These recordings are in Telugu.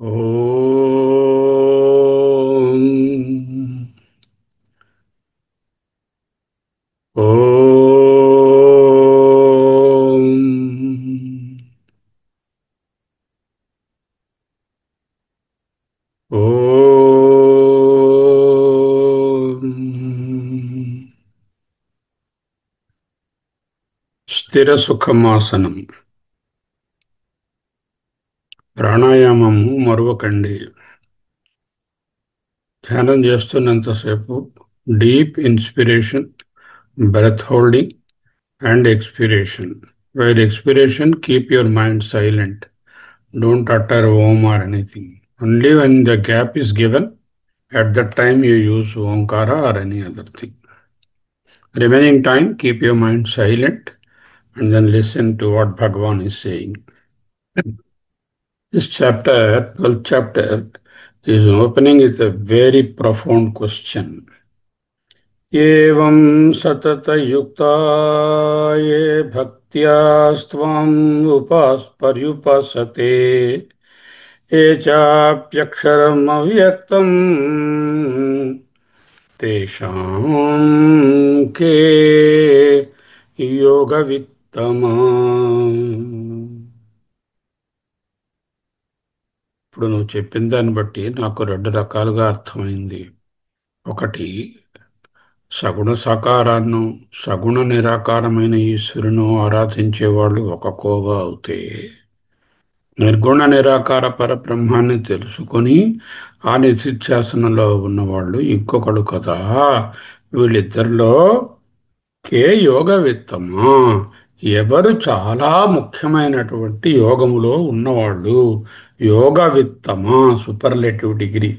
ఓం ఓం ఓం స్థిర సుఖమాసనం. ప్రాణాయామము మరువకండి. ధ్యానం చేస్తున్నంతసేపు deep inspiration, breath holding and expiration. While expiration, keep your mind silent. Don't utter Om or anything. Only when the gap is given, at that time you use Omkara or any other thing. Remaining time, keep your mind silent and then listen to what Bhagavan is saying. This chapter, 12th chapter, is opening with a very profound question. एवं सततयुक्ता ये भक्त्यास्त्वाम् पर्युपासते ये चाप्यक्षरम् अव्यक्तम् तेषाम् के యోగవిత్తమా. ఇప్పుడు నువ్వు చెప్పిన దాన్ని బట్టి నాకు రెండు రకాలుగా అర్థమైంది. ఒకటి, సగుణ సాకారాన్ని, సగుణ నిరాకారమైన ఈశ్వరును ఆరాధించే వాళ్ళు ఒక కోవ అవుతే, నిర్గుణ నిరాకార పరబ్రహ్మాన్ని తెలుసుకొని ఆ నిధిధ్యాసనంలో ఉన్నవాళ్ళు ఇంకొకడు కదా. వీళ్ళిద్దరిలో కే యోగ విత్తమా, ఎవరు చాలా ముఖ్యమైనటువంటి యోగములో ఉన్నవాళ్ళు. యోగ విత్తమా సూపర్లేటివ్ డిగ్రీ.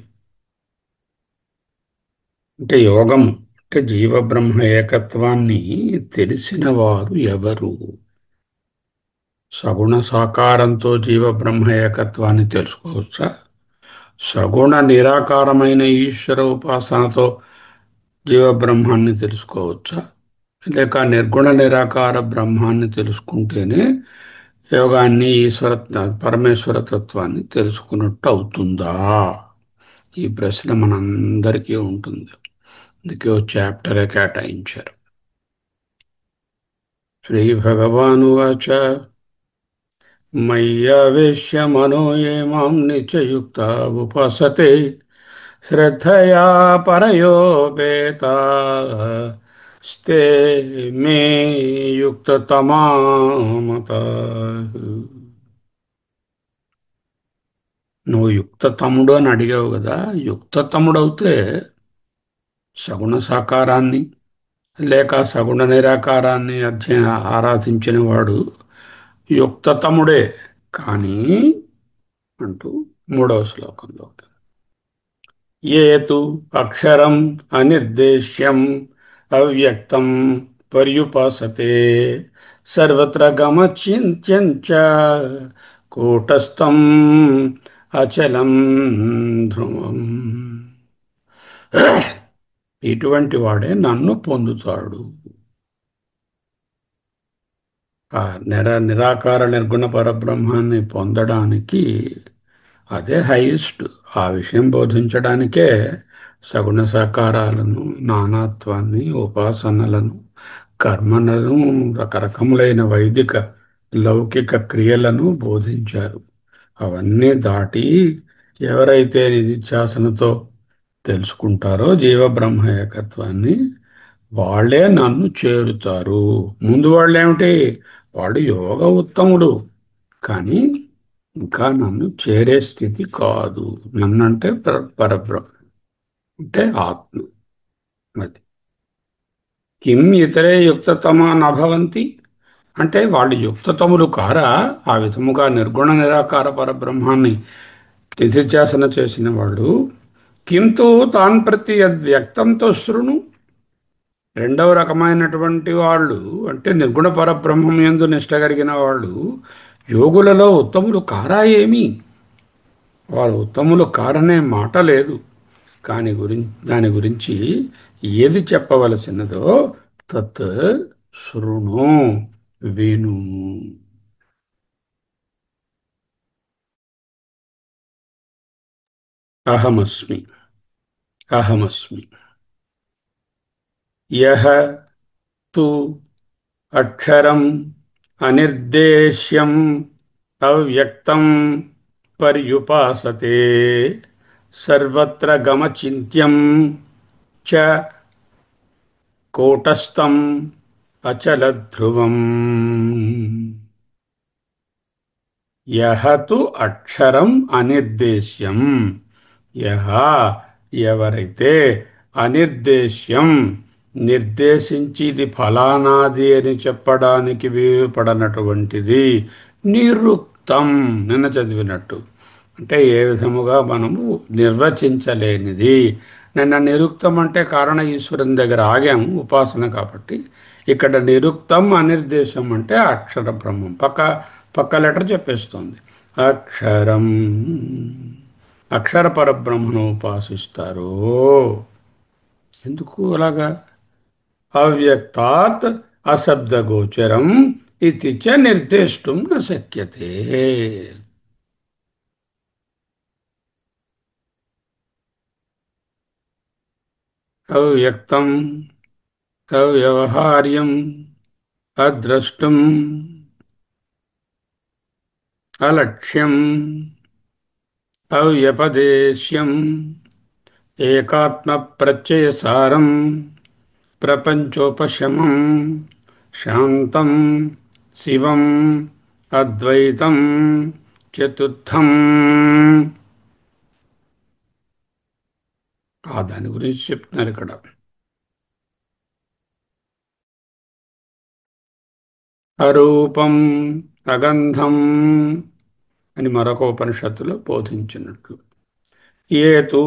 అంటే యోగం అంటే జీవబ్రహ్మ ఏకత్వాన్ని తెలిసిన వారు ఎవరు? సగుణ సాకారంతో జీవబ్రహ్మ ఏకత్వాన్ని తెలుసుకోవచ్చా? సగుణ నిరాకారమైన ఈశ్వర ఉపాసనతో జీవబ్రహ్మాన్ని తెలుసుకోవచ్చా? లేక నిర్గుణ నిరాకార బ్రహ్మాన్ని తెలుసుకుంటేనే యోగాన్ని, పరమేశ్వర తత్వాన్ని తెలుసుకున్నట్టు అవుతుందా? ఈ ప్రశ్న మనందరికీ ఉంటుంది. అందుకే ఓ చాప్టరే కేటాయించారు. శ్రీ భగవానువాచ మయ్యావేశ్య మనో ఏ మాం నిత్యయుక్త ఉపాసతే శ్రద్ధయా పరయోపేతాస్తే మే యుక్తతమా మతాః. నువ్వు యుక్తతముడు అని అడిగావు కదా. యుక్తతముడవుతే సగుణ సాకారాన్ని లేక సగుణ నిరాకారాన్ని ఆరాధించిన వాడు యుక్తతముడే. కానీ అంటూ మూడవ శ్లోకంలో, ఏతు అక్షరం అనిర్దేశ్యం అవ్యక్తం పర్యుపాసతే సర్వత్ర గమచింత్యం చ కూటస్థం అచలం ధ్రువం. ఇటువంటి వాడే నన్ను పొందుతాడు. ఆ నిరాకార నిర్గుణ పరబ్రహ్మాన్ని పొందడానికి అదే హైయెస్ట్. ఆ విషయం బోధించడానికే సగుణ సాకారాలను, నానాత్వాన్ని, ఉపాసనలను, కర్మలను, రకరకములైన వైదిక లౌకిక క్రియలను బోధించారు. అవన్నీ దాటి ఎవరైతే నిధిధ్యాసనతో తెలుసుకుంటారో జీవబ్రహ్మ ఏకత్వాన్ని, వాళ్ళే నన్ను చేరుతారు. ముందు వాళ్ళు ఏమిటి? వాడు యోగ ఉత్తముడు, కానీ ఇంకా నన్ను చేరే స్థితి కాదు. నన్ను అంటే పరబ్రహ్మ అంటే ఆత్మ. అది కిం ఇతరే యుక్తతమా నభవంతి అంటే వాళ్ళు యుక్తతములు కారా? ఆ విధముగా నిర్గుణ నిరాకార పరబ్రహ్మాన్ని నిధిధ్యాసన చేసిన వాళ్ళు. కింతో తాన్ ప్రతి యద్వ్యక్తంతో శృణు. రెండవ రకమైనటువంటి వాళ్ళు అంటే నిర్గుణ పరబ్రహ్మం యందు నిష్ట కలిగిన వాళ్ళు యోగులలో ఉత్తములు కారా ఏమి? వారు ఉత్తములు కారనే మాట లేదు. దాని గురించి ఏది చెప్పవలసినదో తత్ శృణు, విను. అహమస్మి. అహమస్మి. యః తు అక్షరం అనిర్దేశ్యం అవ్యక్తం పర్యుపాసతే సర్వత్ర గమచింత్యం చ కూటస్థం అచలధ్రువం. యః తు అక్షరం అనిర్దేశ్యం. యః ఎవరైతే అనిర్దేశ్యం నిర్దేశించి ఇది ఫలానాది అని చెప్పడానికి వీలుపడనటువంటిది, నిరుక్తం నిన్న చదివినట్టు అంటే ఏ విధముగా మనము నిర్వచించలేనిది. నిన్న నిరుక్తం అంటే కారణ ఈశ్వరుని దగ్గర ఆగాము ఉపాసన కాబట్టి. ఇక్కడ నిరుక్తం అనిర్దేశం అంటే అక్షర బ్రహ్మం. పక్క పక్క లెటర్ చెప్పేస్తోంది. అక్షరం అక్షర పరబ్రహ్మను ఉపాసిస్తారు. ఎందుకు అలాగా? అవ్యక్తాత్ అశబ్దగోచరం ఇది చ నిర్దేష్టం న శక్యతే. అవ్యక్తం అవ్యవహార్యం అద్రష్టం అలక్ష్యం అవ్యపదేశ్యం ఏకాత్మ ప్రత్యయసారం ప్రపంచోపశమం శాంతం శివం అద్వైతం చతుర్థం. దాని గురించి చెప్తున్నారు ఇక్కడ. అరూపం అగంధం అని మరొక ఉపనిషత్తులో బోధించినట్లు. ఏతు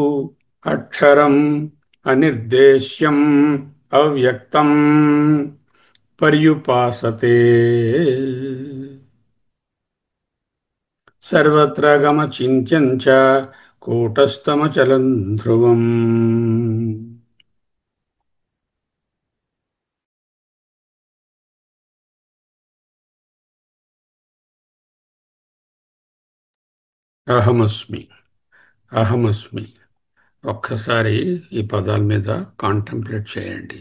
అక్షరం అనిర్దేశ్యం అవ్యక్తం పర్యుపాసతే సర్వత్ర గమచింత్యం చ కూటస్థమచలం ధ్రువం. అహమస్మి. అహమస్మి. ఒక్కసారి ఈ పదాల మీద కాంటెంప్లేట్ చేయండి.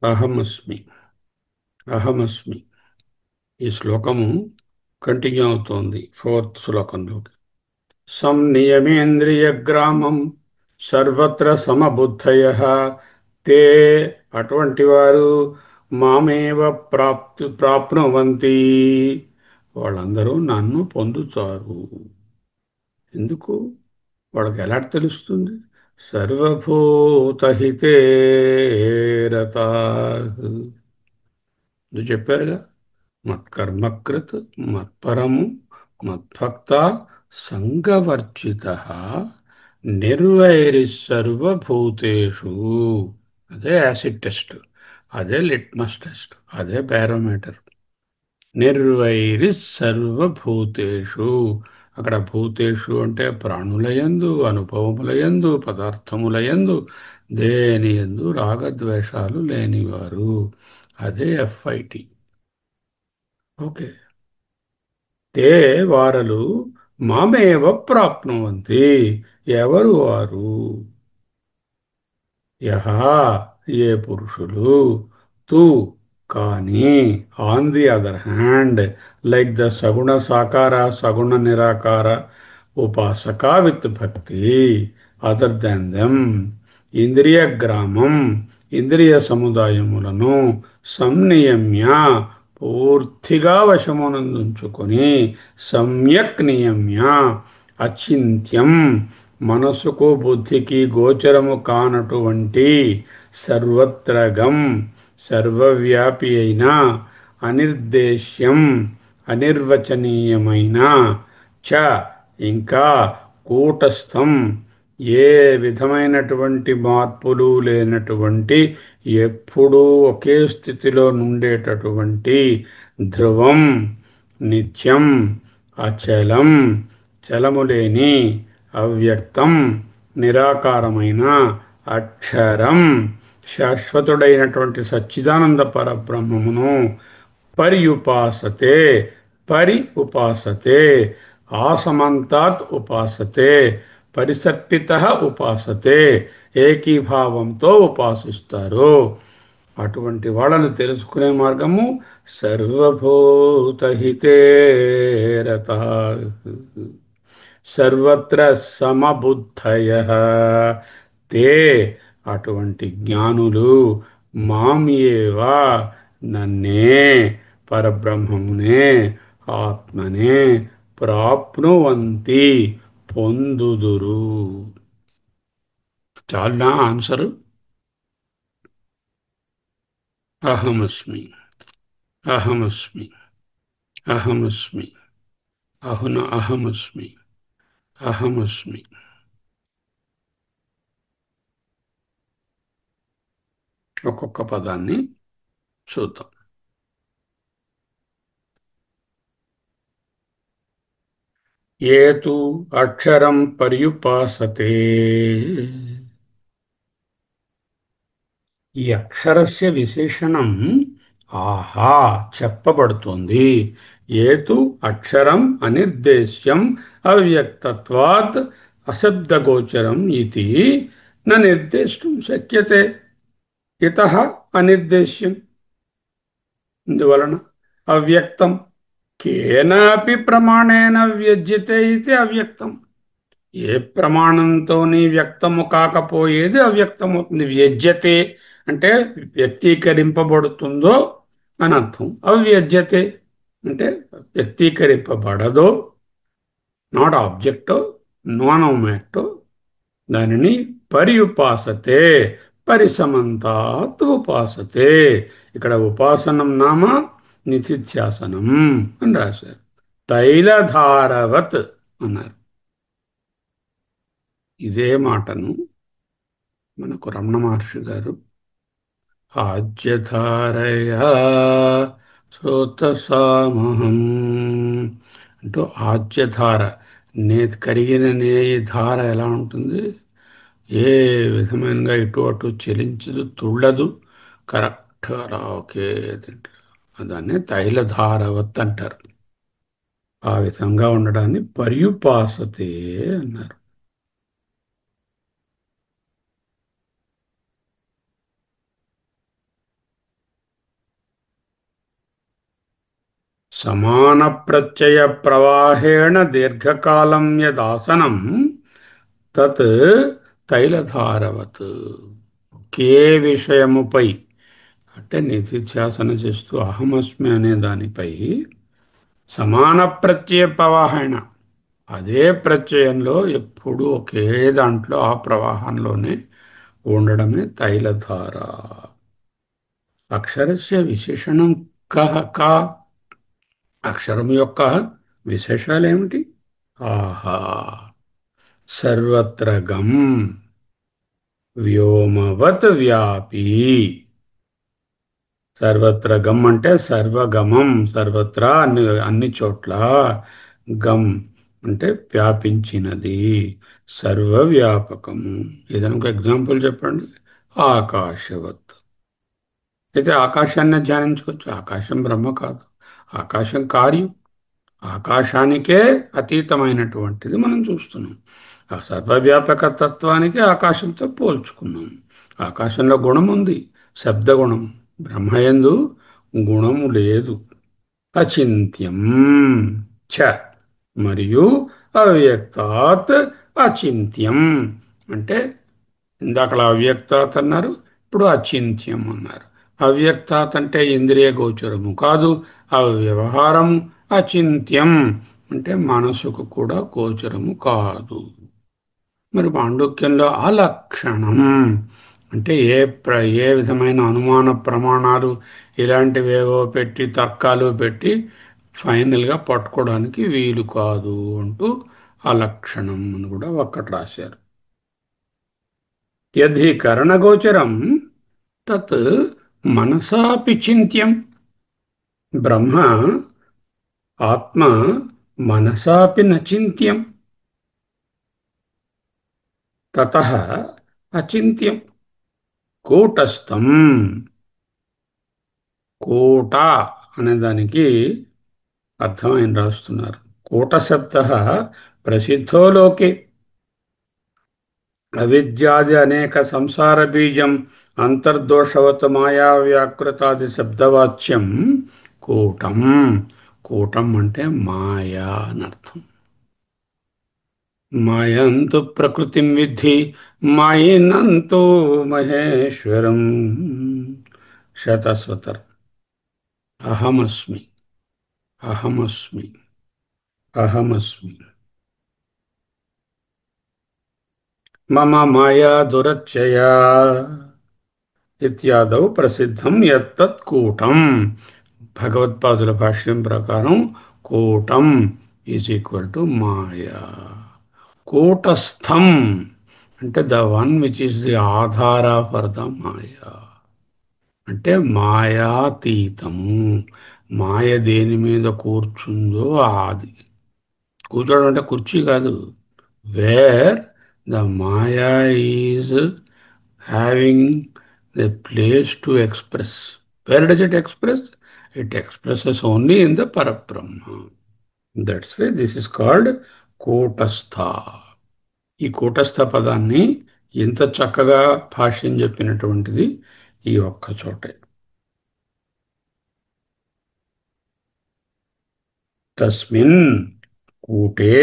అహమస్మి. అహమస్మి. ఈ శ్లోకము కంటిన్యూ అవుతోంది 4th శ్లోకంలోకి. సంనియమేంద్రియగ్రామం సర్వత్ర సమబుద్ధయః తే అటువంటి వారు మామేవ ప్రాప్నువంతి వాళ్ళందరూ నన్ను పొందుతారు. ఎందుకు? వాళ్ళకి ఎలా తెలుస్తుంది? సర్వభూతహితే రతాః. ఇది చెప్పారుగా. మత్కర్మకృత్ మత్పరము మద్భక్త సంగవర్జితః నిర్వైరి సర్వభూతేషు. అదే యాసిడ్ టెస్ట్, అదే లిట్మస్ టెస్ట్, అదే బారోమీటర్. నిర్వైరి సర్వభూతేషు. అక్కడ భూతేషు అంటే ప్రాణులయందు, అనుభవములయందు, పదార్థములయందు, దేనియందు రాగద్వేషాలు లేనివారు. అదే FIT. ఓకే. తే వారలు మామేవ ప్రాప్నువంతి. ఎవరు వారు? యహ ఏ పురుషులు, తు కానీ, on the other hand, like the సగుణ సాకార సగుణ నిరాకార ఉపాసక విత్ భక్తి, అదర్ దాన్ దెమ్, ఇంద్రియ గ్రామం ఇంద్రియ సముదాయములను సంనియమ్య పూర్తిగా వశమునందుంచుకొని, సమ్యక్ నియమ్య అచింత్యం మనసుకు బుద్ధికి గోచరము కానటువంటి సర్వత్రగం సర్వవ్యాపి అయిన అనిర్దేశ్యం అనిర్వచనీయమైన చ ఇంకా కూటస్థం ఏ విధమైనటువంటి మార్పులు లేనటువంటి ఎప్పుడూ ఒకే స్థితిలో నుండేటటువంటి ధ్రువం నిత్యం అచలం చలము లేని అవ్యక్తం నిరాకారమైన అక్షరం శాశ్వతుడైనటువంటి సచ్చిదానంద పరబ్రహ్మమును పర్యుపాసతే పరి ఉపాసతే ఆసమంతాత్ ఉపాసతే పరిసర్పిత ఉపాసతే ఏకీభావంతో ఉపాసిస్తారు. అటువంటి వాళ్ళని తెలుసుకునే మార్గము సర్వభూతహితే రతాః సర్వత్ర సమబుద్ధయః తే అటువంటి జ్ఞానులు మామేవా నన్నే పరబ్రహ్మమునే ఆత్మనే ప్రాప్నువంతి పొందుదురు. చాలా ఆన్సరు అహమస్మి అహమస్మి అహమస్మి అహున అహమస్మి అహమస్మి. ఒక్కొక్క పదాన్ని చూద్దాం. ఏతు అక్షరం పర్యుపాసతే ఈ అక్షరస్య విశేషణం ఆహా చెప్పబడుతోంది. ఏతు అక్షరం అనిర్దేశ్యం అవ్యక్తత్వాత్ అశబ్దగోచరం ఇది న నిర్దేష్టం శక్యతే ఇతః అనిర్దేశ్యం. ఇందువలన అవ్యక్తం కేనాపి ప్రమాణేన వ్యజ్యతే ఇది అవ్యక్తం. ఏ ప్రమాణంతోని వ్యక్తము కాకపోయేది అవ్యక్తమవుతుంది. వ్యజ్యతే అంటే వ్యక్తీకరింపబడుతుందో అని అర్థం. అవ్యజ్యతే అంటే వ్యక్తీకరింపబడదో, నాట్ ఆబ్జెక్టో, నాన్ ఆబ్జెక్టో, దానిని పర్యుపాసతే పరిసమంతాత్ ఉపాసతే. ఇక్కడ ఉపాసనం నామ నిధిధ్యాసనం అని రాశారు. తైలధారవత్ అన్నారు. ఇదే మాటను మనకు రమణ మహర్షి గారు ఆజ్యధారయా శ్రోతసామహం అంటూ ఆజ్యధార కరిగిన నేయి ధార ఎలా ఉంటుంది? ఏ విధమైనగా ఇటు అటు చెలించదు, తుళ్ళదు, కరెక్ట్ అలా ఒకే దాన్ని తైలధారవత్ అంటారు. ఆ విధంగా ఉండడాన్ని పర్యుపాసతే అన్నారు. సమాన ప్రత్యయ ప్రవాహేణ దీర్ఘకాలం యదాసనం తత్ తైలధారవత్. ఒకే విషయముపై అంటే నిధిధ్యాసన చేస్తూ అహమస్మి అనే దానిపై సమాన ప్రత్యయ ప్రవాహేణ అదే ప్రత్యయంలో ఎప్పుడూ ఒకే దాంట్లో ఆ ప్రవాహంలోనే ఉండడమే తైలధార. అక్షరస్య విశేషణం కహ కా అక్షరం యొక్క విశేషాలేమిటి? ఆహా సర్వత్ర గం వ్యోమవత్ వ్యాపీ. సర్వత్ర గం అంటే సర్వగమం, సర్వత్రా అన్ని చోట్ల, గం అంటే వ్యాపించినది, సర్వవ్యాపకము. ఏదైనా ఒక ఎగ్జాంపుల్ చెప్పండి. ఆకాశవత్ అయితే ఆకాశాన్ని ధ్యానించుకోవచ్చు. ఆకాశం బ్రహ్మ కాదు, ఆకాశం కార్యం. ఆకాశానికే అతీతమైనటువంటిది మనం చూస్తున్నాం. ఆ సర్వవ్యాపక తత్వానికి ఆకాశంతో పోల్చుకున్నాం. ఆకాశంలో గుణం ఉంది, శబ్దగుణం. బ్రహ్మయందు గుణము లేదు. అచింత్యం చ మరియు అవ్యక్తాత్ అచింత్యం అంటే ఇందాకలా అవ్యక్తాత్ అన్నారు, ఇప్పుడు అచింత్యం అన్నారు. అవ్యక్తాత్ అంటే ఇంద్రియ గోచరము కాదు, అవ్యవహారం. అచింత్యం అంటే మనసుకు కూడా గోచరము కాదు. మరి మాండుక్యంలో అలక్షణం అంటే ఏ విధమైన అనుమాన ప్రమాణాలు ఇలాంటివేవో పెట్టి తర్కాలు పెట్టి ఫైనల్గా పట్టుకోవడానికి వీలు కాదు అంటూ అలక్షణం అని కూడా ఒక్కటి రాశారు. యద్ధి కరణగోచరం తత్ మనసాపి చింత్యం. బ్రహ్మ ఆత్మ మనసాపి నచింత్యం తతః అచింత్యం కూటస్థం. కూట అనే దానికి అర్థం ఆయన రాస్తున్నారు. కూటశబ్ద ప్రసిద్ధో లోకే అవిద్యాది అనేక సంసార బీజం అంతర్దోషవత్ మాయా వ్యాకృతాది శబ్దవాచ్యం కూటం. కూటం అంటే మాయా అనర్థం. మాయంతు ప్రకృతిం విద్ధి మాయేనంతో మహేశ్వరం. శతస్వతర్. అహమస్మి, అహమస్మి, అహమస్మి. మమ మాయా దురత్యయా ఇత్యాదౌ ప్రసిద్ధం యత్తత్ కూటం. భగవత్పాదుల భాష్యం ప్రకారం కూటం ఈజ్ ఈక్వల్ టు మాయా. కూటస్థం అంటే the one which is the ఆధార ఫర్ ద మాయా. అంటే మాయాతీతము. మాయ దేని మీద కూర్చుందో అది. కూర్చోవడం అంటే కుర్చీ కాదు. Where the maya is having the place to express. Where does it express? It expresses only in the Parabrahma. That's why this is called Kutastha. ఈ కూటస్థ పదాన్ని ఎంత చక్కగా భాష్యం చెప్పినటువంటిది ఈ ఒక్క చోటే. తస్మిన్ కూటే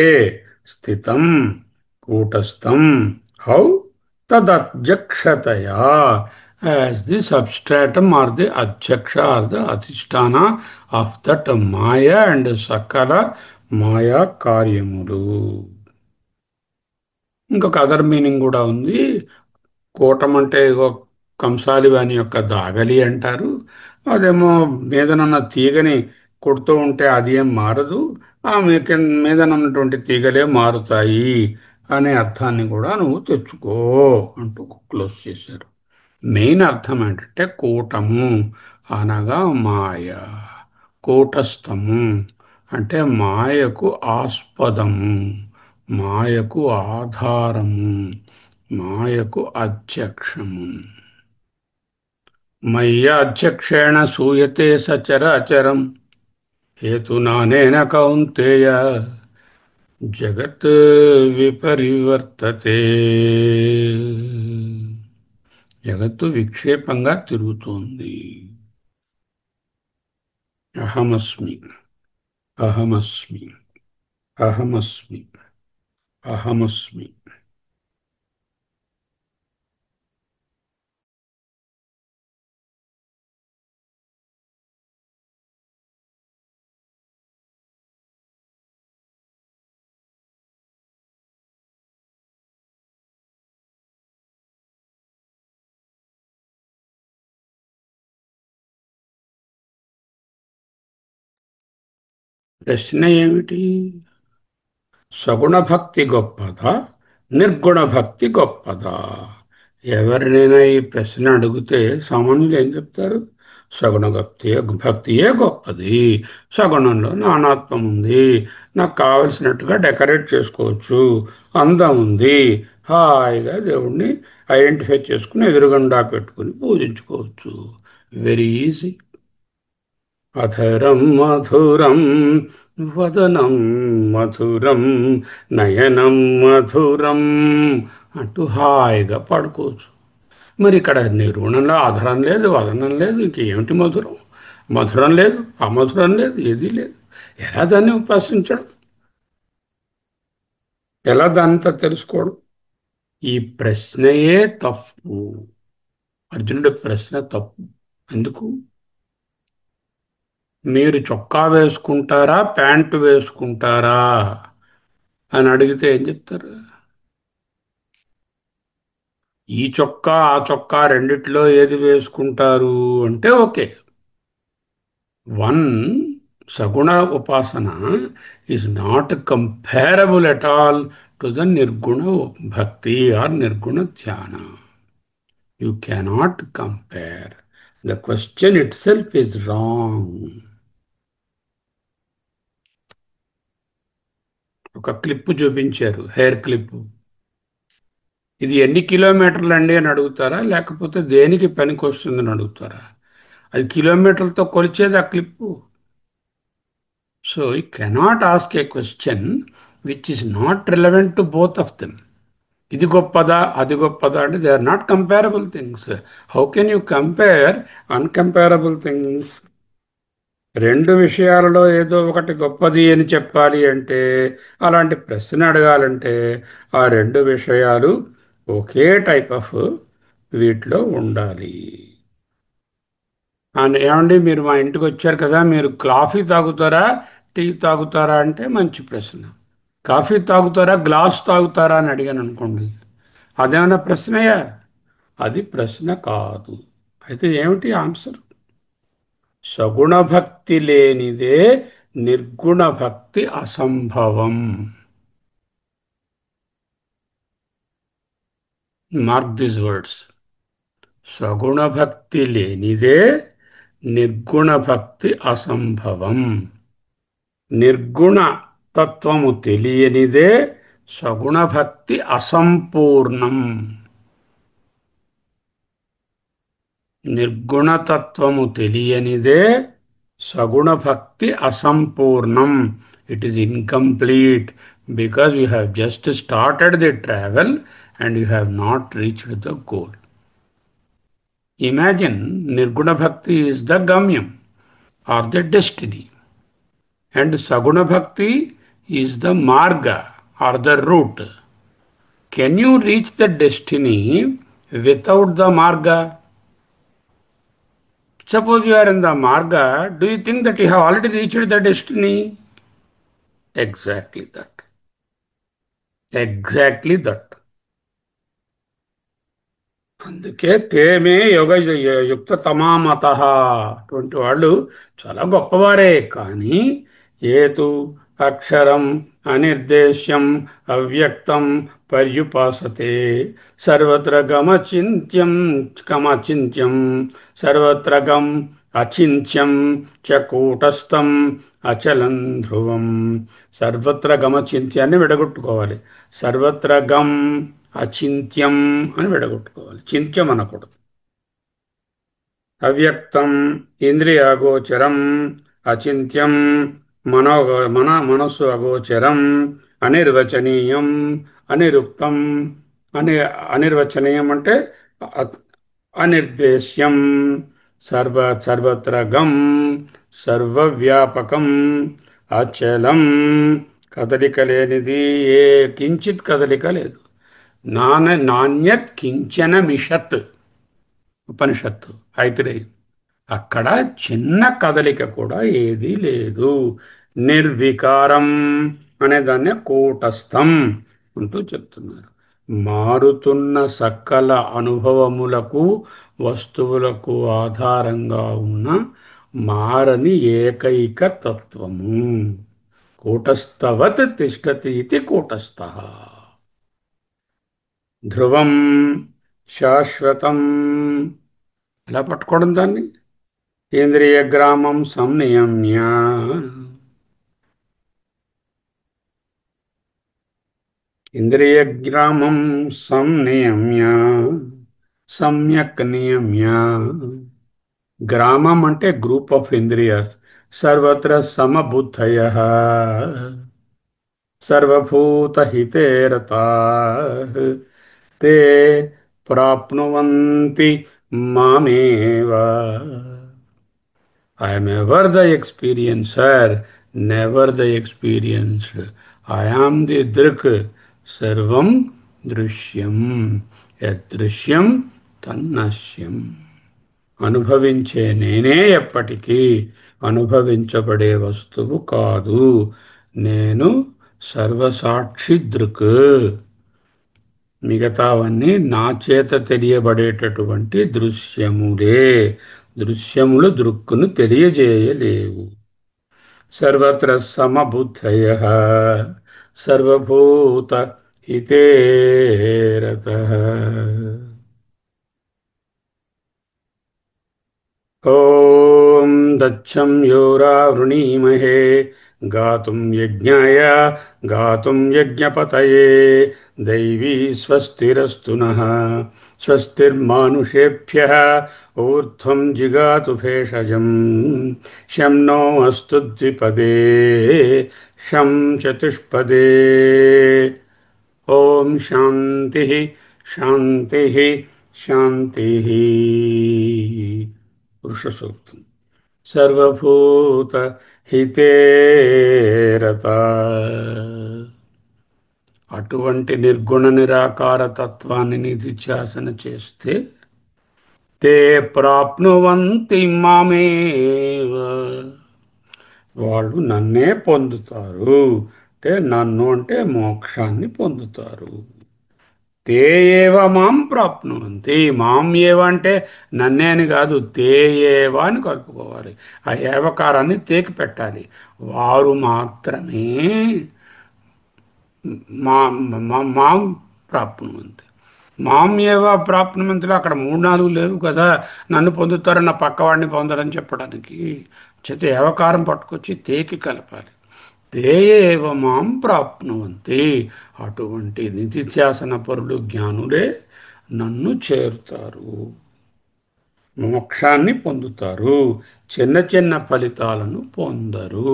స్థితం కూటస్థం. హౌ? తదధ్యక్షతయా, as the substratum or the adhyaksha or the adhishthana of that maya and సకల మాయా కార్యములు. ఇంకొక అదర్ మీనింగ్ కూడా ఉంది. కూటం అంటే ఇగో కంసాలి వాని యొక్క దాగలి అంటారు. అదేమో మీదనున్న తీగని కొడుతూ ఉంటే అది ఏం మారదు, ఆ మీదనున్నటువంటి తీగలే మారుతాయి అనే అర్థాన్ని కూడా నువ్వు తెచ్చుకో అంటూ క్లోజ్ చేశారు. మెయిన్ అర్థం ఏంటంటే కూటము అనగా మాయ, కూటస్థము అంటే మాయకు ఆస్పదము, మాయకు ఆధారము, మాయకు అధ్యక్షము. మయ్యాధ్యక్షేణ సూయతే సచరాచరం హేతునానేన కౌంతేయ జగత్ విపరివర్తతే. జగత్తు విక్షేపంగా తిరుగుతోంది. అహమస్మి, అహమస్మి, అహమస్మి, అహమస్మి. ప్రశ్న ఏమిటి? సగుణ భక్తి గొప్పదా, నిర్గుణ భక్తి గొప్పదా? ఎవరినైనా ఈ ప్రశ్న అడిగితే సామాన్యులు ఏం చెప్తారు? సగుణ భక్తియే గొప్పది. సగుణంలో నానాత్వం ఉంది, నాకు కావలసినట్టుగా డెకరేట్ చేసుకోవచ్చు, అందం ఉంది, హాయిగా దేవుణ్ణి ఐడెంటిఫై చేసుకుని ఎదురుగుండా పెట్టుకుని పూజించుకోవచ్చు. Very easy. అధరం మధురం వదనం మధురం నయనం మధురం అంటూ హాయిగా పాడుకోవచ్చు. మరి ఇక్కడ నిర్గుణంలో అధరం లేదు, వదనం లేదు, ఇంకేమిటి మధురం? మధురం లేదు, అమధురం లేదు, ఏదీ లేదు. ఎలా దాన్ని ఉపాసించడం? ఎలా దాంతో తెలుసుకోవడం? ఈ ప్రశ్నయే తప్పు. అర్జునుడి ప్రశ్న తప్పు. ఎందుకు? మీరు చొక్కా వేసుకుంటారా, ప్యాంటు వేసుకుంటారా అని అడిగితే ఏం చెప్తారు? ఈ చొక్కా ఆ చొక్కా రెండిట్లో ఏది వేసుకుంటారు అంటే okay. One Saguna Upasana is not comparable at all to the Nirguna Bhakti or Nirguna Dhyana. You cannot compare. The question itself is wrong. ఒక క్లిప్ చూపించారు, హెయిర్ క్లిప్. ఇది ఎన్ని కిలోమీటర్లు అండి అని అడుగుతారా, లేకపోతే దేనికి పనికి వస్తుందని అడుగుతారా? అది కిలోమీటర్లతో కొలిచేది ఆ clip. So you cannot ask a question which is not relevant to both of them. ఇది గొప్పదా అది గొప్పదా అంటే they are not comparable things. How can you compare incomparable things? రెండు విషయాలలో ఏదో ఒకటి గొప్పది అని చెప్పాలి అంటే, అలాంటి ప్రశ్న అడగాలంటే ఆ రెండు విషయాలు ఒకే టైప్ ఆఫ్ వీటిలో ఉండాలి. ఏమండి మీరు మా ఇంటికి వచ్చారు కదా, మీరు కాఫీ తాగుతారా టీ తాగుతారా అంటే మంచి ప్రశ్న. కాఫీ తాగుతారా గ్లాస్ తాగుతారా అని అడిగాను అనుకోండి, అదేమన్నా ప్రశ్నయా? అది ప్రశ్న కాదు. అయితే ఏమిటి ఆన్సర్? సగుణ భక్తి లేనిదే నిర్గుణ భక్తి అసంభవం. Mark this words. సగుణ భక్తి లేనిదే నిర్గుణ భక్తి అసంభవం. నిర్గుణ తత్వము తెలియనిదే సగుణ భక్తి అసంపూర్ణం. నిర్గుణతత్వము తెలియనిదే సగుణ భక్తి అసంపూర్ణం. It is incomplete because you have just started the travel and you have not reached the goal. Imagine Nirguna Bhakti is the Gamyam or the destiny, and Saguna Bhakti is the Marga or the route. Can you reach the destiny without the Marga? Suppose you are in the Marga, do you think that you have already reached the destiny? Exactly that. Exactly that. అందుకే తేమే యోగ యుక్త తమామత అటువంటి వాళ్ళు చాలా గొప్పవారే. కానీ ఏతు అక్షరం అనిర్దేశ్యం అవ్యక్తం పర్యుపాసతే సర్వత్ర గమచింత్యం గమచింత్యం సర్వత్ర గం అచింత్యం చ కూటస్థం అచలం ధ్రువం. సర్వత్ర గమచింత్యాన్ని విడగొట్టుకోవాలి. సర్వత్ర గం అచింత్యం అని విడగొట్టుకోవాలి, చింత్యం అనకూడదు. అవ్యక్తం ఇంద్రియాగోచరం, అచింత్యం మనస్సు అగోచరం, అనిర్వచనీయం అనిరుక్తం. అని అనిర్వచనీయం అంటే అనిర్దేశ్యం. సర్వత్ర గం సర్వవ్యాపకం అచలం. కదలిక లేనిది, ఏ కించిత్ కదలిక లేదు. నాణ్యత్ కించన మిషత్ ఉపనిషత్తు ఐతిరేయం. అక్కడ చిన్న కదలిక కూడా ఏదీ లేదు. నిర్వికారం అనే దాన్ని కూటస్థం అంటూ చెప్తున్నారు. మారుతున్న సకల అనుభవములకు వస్తువులకు ఆధారంగా ఉన్న మారని ఏకైక తత్వము. కూటస్థవత్ తిష్టతి ఇది కూటస్థః. ధ్రువం శాశ్వతం. ఎలా పట్టుకోవడం దాన్ని? ఇంద్రియ గ్రామం సంనియమ్య. ఇంద్రియ గ్రామం సంనియమ్య సమ్యక్ నియమ్య. గ్రామం అంటే గ్రూప్ ఆఫ్ ఇంద్రియాస్. సర్వత్ర సమబుద్ధయః సర్వభూతహితే రతాః తే ప్రాప్నువంతి మామేవ. I am ever the experiencer, never the experienced. I am the Drik, Sarvam Drishyam, Yadrishyam Tannashyam. అనుభవించే నేనే ఎప్పటికీ అనుభవించబడే వస్తువు కాదు. నేను సర్వసాక్షి దృక్. మిగతావన్నీ నా చేత తెలియబడేటటువంటి దృశ్యములే. దృశ్యములు దృక్కును తెలియజేయలేవు. सर्वत्र समबुद्धयः सर्वभूतहिते रतः। ॐ दच्छं योरावृणीमहे गातुं यज्ञाय गातुं यज्ञपतये दैवी स्वस्तिरस्तु नः स्वस्तिर्मानुषेभ्यः ऊर्ध्वं जिगातु भेषजम् शं नो अस्तु द्विपदे शं चतुष्पदे। ॐ शान्तिः शान्तिः शान्तिः। पुरुषसूक्तम् सर्वभूत హితే రత। అటువంటి నిర్గుణ నిరాకార తత్వాన్ని నిధిధ్యాసన చేస్తే తే ప్రాప్నువంతి మామేవ, వాళ్ళు నన్నే పొందుతారు. అంటే నన్ను అంటే మోక్షాన్ని పొందుతారు. తే ఏవ మాం ప్రాప్నువంతి, మాం ఏవ అంటే నన్నే అని కాదు, తే ఏవ అని కలుపుకోవాలి. ఆ ఏవకారాన్ని తేకి పెట్టాలి. వారు మాత్రమే మా మాం ప్రాప్నువంతి. మాం ఏవ ప్రాప్నువంతిలో అక్కడ మూడు నాలుగు లేవు కదా, నన్ను పొందుతారు నా పక్కవాడిని పొందరని చెప్పడానికి. చేత ఏవకారం పట్టుకొచ్చి తేకి కలపాలి. తే ఏవ మాం ప్రాప్నువంతి, అటువంటి నిధిధ్యాసన పరులు జ్ఞానులే నన్ను చేరుతారు, మోక్షాన్ని పొందుతారు, చిన్న చిన్న ఫలితాలను పొందరు.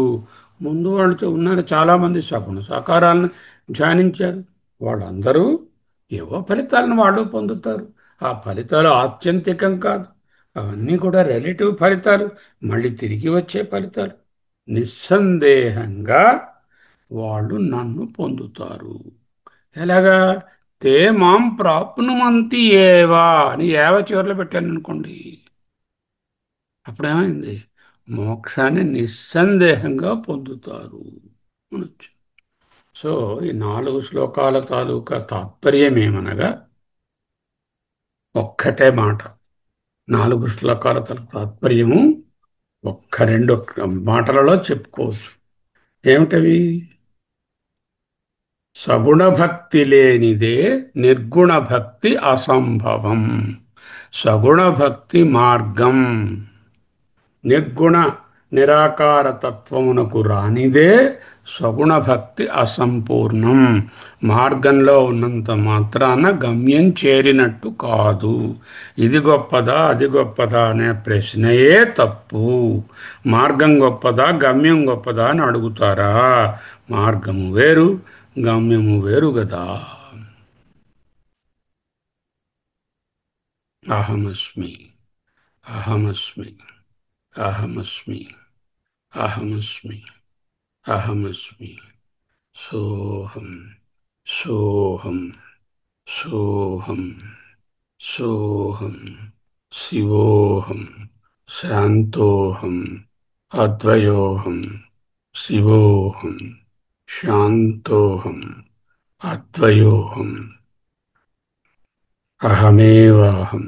ముందు వాళ్ళతో ఉన్నారు చాలామంది సగుణ సాకారాలను ధ్యానించారు, వాళ్ళందరూ ఏవో ఫలితాలను వాళ్ళు పొందుతారు. ఆ ఫలితాలు ఆత్యంతికం కాదు, అవన్నీ కూడా రిలేటివ్ ఫలితాలు, మళ్ళీ తిరిగి వచ్చే ఫలితాలు. నిస్సందేహంగా వాళ్ళు నన్ను పొందుతారు. ఎలాగా? తే మాం ప్రాప్నుమంతి ఏవా అని ఏవ చివరిలో పెట్టాను అనుకోండి, అప్పుడేమైంది? మోక్షాన్ని నిస్సందేహంగా పొందుతారు అనొచ్చు. సో ఈ 4 శ్లోకాల తాలూకా తాత్పర్యం ఏమనగా ఒక్కటే మాట. 4 శ్లోకాల తాత్పర్యము ఒక్క రెండు మాటలలో చెప్పుకోవచ్చు. ఏమిటవి? సగుణ భక్తి లేనిదే నిర్గుణ భక్తి అసంభవం. సగుణ భక్తి మార్గం నిర్గుణ నిరాకార తత్వమునకు రానిదే సగుణ భక్తి అసంపూర్ణం. మార్గంలో ఉన్నంత మాత్రాన గమ్యం చేరినట్టు కాదు. ఇది గొప్పదా అది గొప్పదా అనే ప్రశ్నయే తప్పు. మార్గం గొప్పదా గమ్యం గొప్పదా అని అడుగుతారా? మార్గము వేరు, గమ్యము వేరు గదా. అహమస్మి అహమస్మి అహమస్మి అహమస్మి అహమస్మి సోహం సోహం సోహం సోహం శివోహం శాంతోహం అద్వయోహం శివోహం శాంతోహం అద్వయోహం అహమేవాహం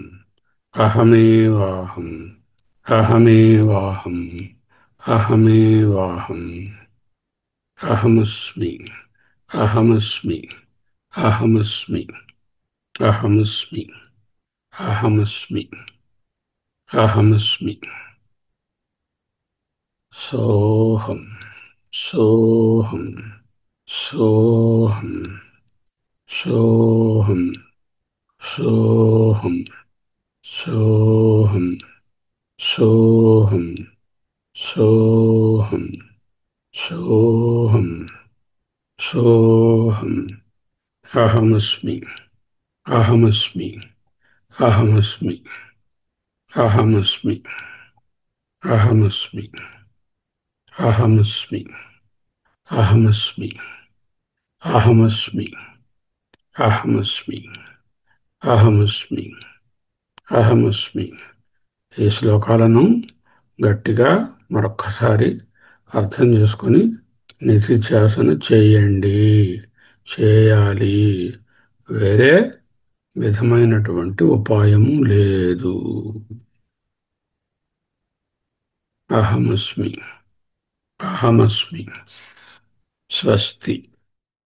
అహమేవాహం అహమేవాహం అహమేవాహం అహమస్మి అహమస్మి అహమస్మి అహమస్మి అహమస్మి అహమస్మి సోహం సోహం సోహం సోహం సోహం సోహం సోహం సోహం సోహం సోహం అహమస్మి అహమస్మి అహమస్మి అహమస్మి అహమస్మి అహమస్మి అహమస్మి అహమస్మి అహమస్మి అహమస్మి అహమస్మి. ఈ శ్లోకాలను గట్టిగా మరొక్కసారి అర్థం చేసుకొని నిధిధ్యాసన చేయండి, చేయాలి. వేరే విధమైనటువంటి ఉపాయము లేదు. అహమస్మి అహమస్మి. స్వస్తి.